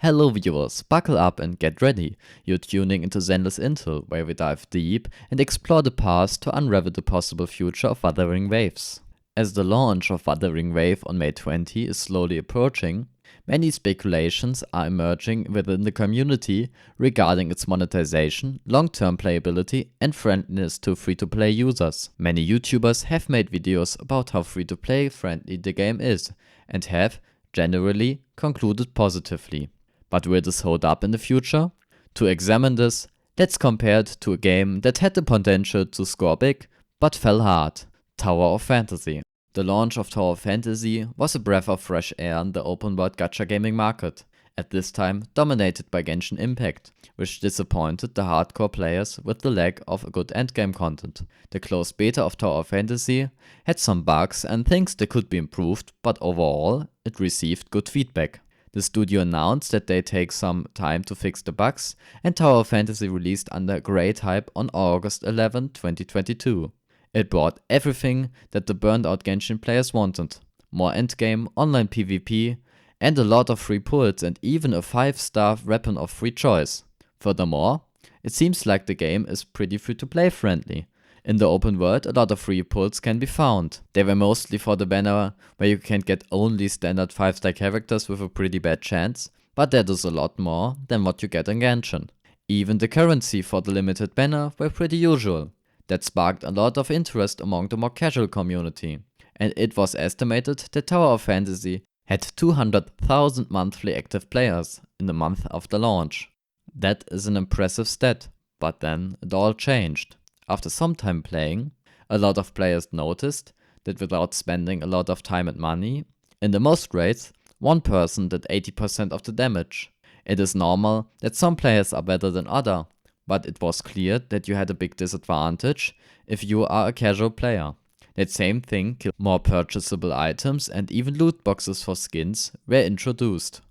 Hello viewers, buckle up and get ready. You're tuning into Zenless Intel, where we dive deep and explore the past to unravel the possible future of Wuthering Waves. As the launch of Wuthering Wave on May 20 is slowly approaching, many speculations are emerging within the community regarding its monetization, long-term playability, and friendliness to free-to-play users. Many YouTubers have made videos about how free-to-play friendly the game is, and have, generally, concluded positively. But will this hold up in the future? To examine this, let's compare it to a game that had the potential to score big, but fell hard: Tower of Fantasy. The launch of Tower of Fantasy was a breath of fresh air in the open world gacha gaming market, at this time dominated by Genshin Impact, which disappointed the hardcore players with the lack of good endgame content. The closed beta of Tower of Fantasy had some bugs and things that could be improved, but overall, it received good feedback. The studio announced that they take some time to fix the bugs, and Tower of Fantasy released under great hype on August 11, 2022. It brought everything that the burned out Genshin players wanted: more endgame, online PvP, and a lot of free pulls, and even a 5-star weapon of free choice. Furthermore, it seems like the game is pretty free to play friendly. In the open world, a lot of free pulls can be found. They were mostly for the banner where you can get only standard 5-star characters with a pretty bad chance, but that is a lot more than what you get in Genshin. Even the currency for the limited banner were pretty usual. That sparked a lot of interest among the more casual community, and it was estimated that Tower of Fantasy had 200,000 monthly active players in the month after launch. That is an impressive stat, but then it all changed. After some time playing, a lot of players noticed that without spending a lot of time and money, in the most raids, one person did 80% of the damage. It is normal that some players are better than others, but it was clear that you had a big disadvantage if you are a casual player. That same thing killed more purchasable items, and even loot boxes for skins were introduced.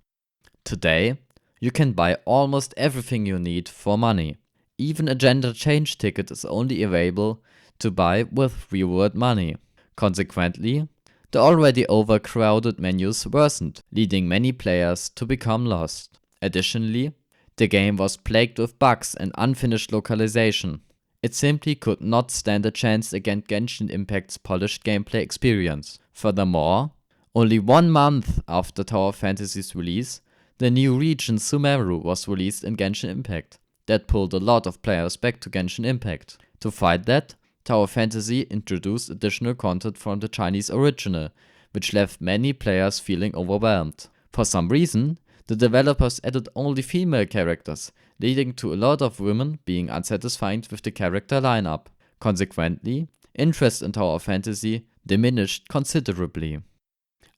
Today, you can buy almost everything you need for money. Even a gender change ticket is only available to buy with real-world money. Consequently, the already overcrowded menus worsened, leading many players to become lost. Additionally, the game was plagued with bugs and unfinished localization. It simply could not stand a chance against Genshin Impact's polished gameplay experience. Furthermore, only 1 month after Tower of Fantasy's release, the new region Sumeru was released in Genshin Impact. That pulled a lot of players back to Genshin Impact. To fight that, Tower of Fantasy introduced additional content from the Chinese original, which left many players feeling overwhelmed. For some reason, the developers added only female characters, leading to a lot of women being unsatisfied with the character lineup. Consequently, interest in Tower of Fantasy diminished considerably.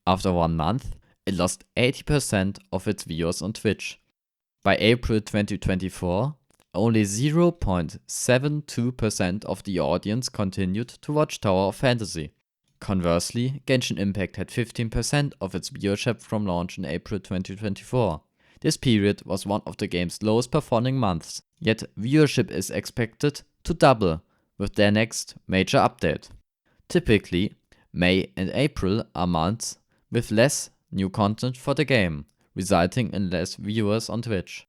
After 1 month, it lost 80% of its viewers on Twitch. By April 2024, only 0.72% of the audience continued to watch Tower of Fantasy. Conversely, Genshin Impact had 15% of its viewership from launch in April 2024. This period was one of the game's lowest performing months, yet viewership is expected to double with their next major update. Typically, May and April are months with less new content for the game, resulting in less viewers on Twitch.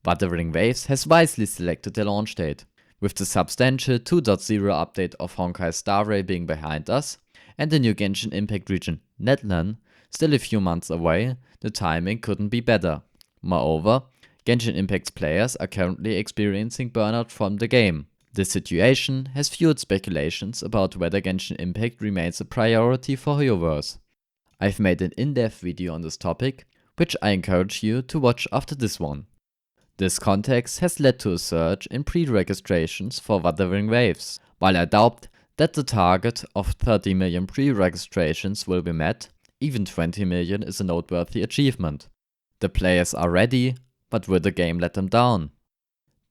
Wuthering Waves has wisely selected their launch date. With the substantial 2.0 update of Honkai's Star Rail being behind us, and the new Genshin Impact region, Netland, still a few months away, the timing couldn't be better. Moreover, Genshin Impact's players are currently experiencing burnout from the game. This situation has fueled speculations about whether Genshin Impact remains a priority for viewers. I've made an in-depth video on this topic, which I encourage you to watch after this one. This context has led to a surge in pre-registrations for Wuthering Waves. While I doubt that the target of 30 million pre-registrations will be met, even 20 million is a noteworthy achievement. The players are ready, but will the game let them down?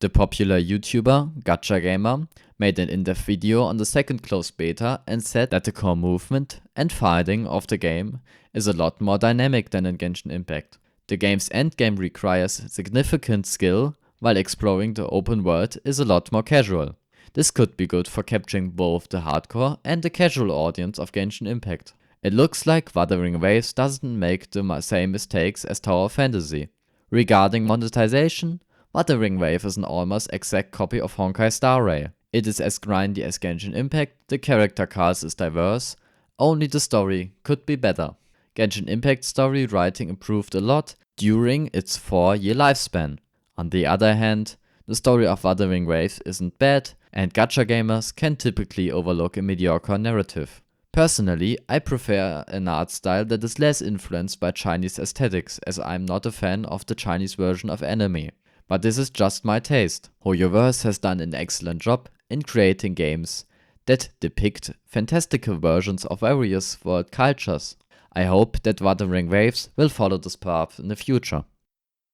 The popular YouTuber, Gacha Gamer, made an in-depth video on the second closed beta and said that the core movement and fighting of the game is a lot more dynamic than in Genshin Impact. The game's endgame requires significant skill, while exploring the open world is a lot more casual. This could be good for capturing both the hardcore and the casual audience of Genshin Impact. It looks like Wuthering Waves doesn't make the same mistakes as Tower of Fantasy. Regarding monetization, Wuthering Wave is an almost exact copy of Honkai Star Rail. It is as grindy as Genshin Impact, the character cast is diverse, only the story could be better. Genshin Impact's story writing improved a lot during its 4-year lifespan. On the other hand, the story of Wuthering Waves isn't bad, and gacha gamers can typically overlook a mediocre narrative. Personally, I prefer an art style that is less influenced by Chinese aesthetics, as I'm not a fan of the Chinese version of anime. But this is just my taste. Hoyoverse has done an excellent job in creating games that depict fantastical versions of various world cultures. I hope that Wuthering Waves will follow this path in the future.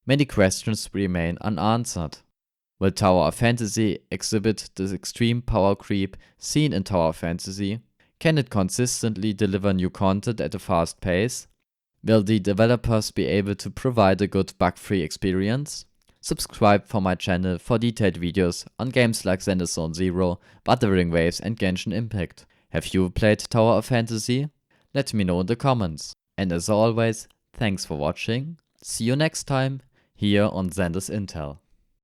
Many questions remain unanswered. Will Tower of Fantasy exhibit the extreme power creep seen in Tower of Fantasy? Can it consistently deliver new content at a fast pace? Will the developers be able to provide a good bug-free experience? Subscribe for my channel for detailed videos on games like Zone Zero, Wuthering Waves and Genshin Impact. Have you played Tower of Fantasy? Let me know in the comments. And as always, thanks for watching. See you next time here on Zenless Intel.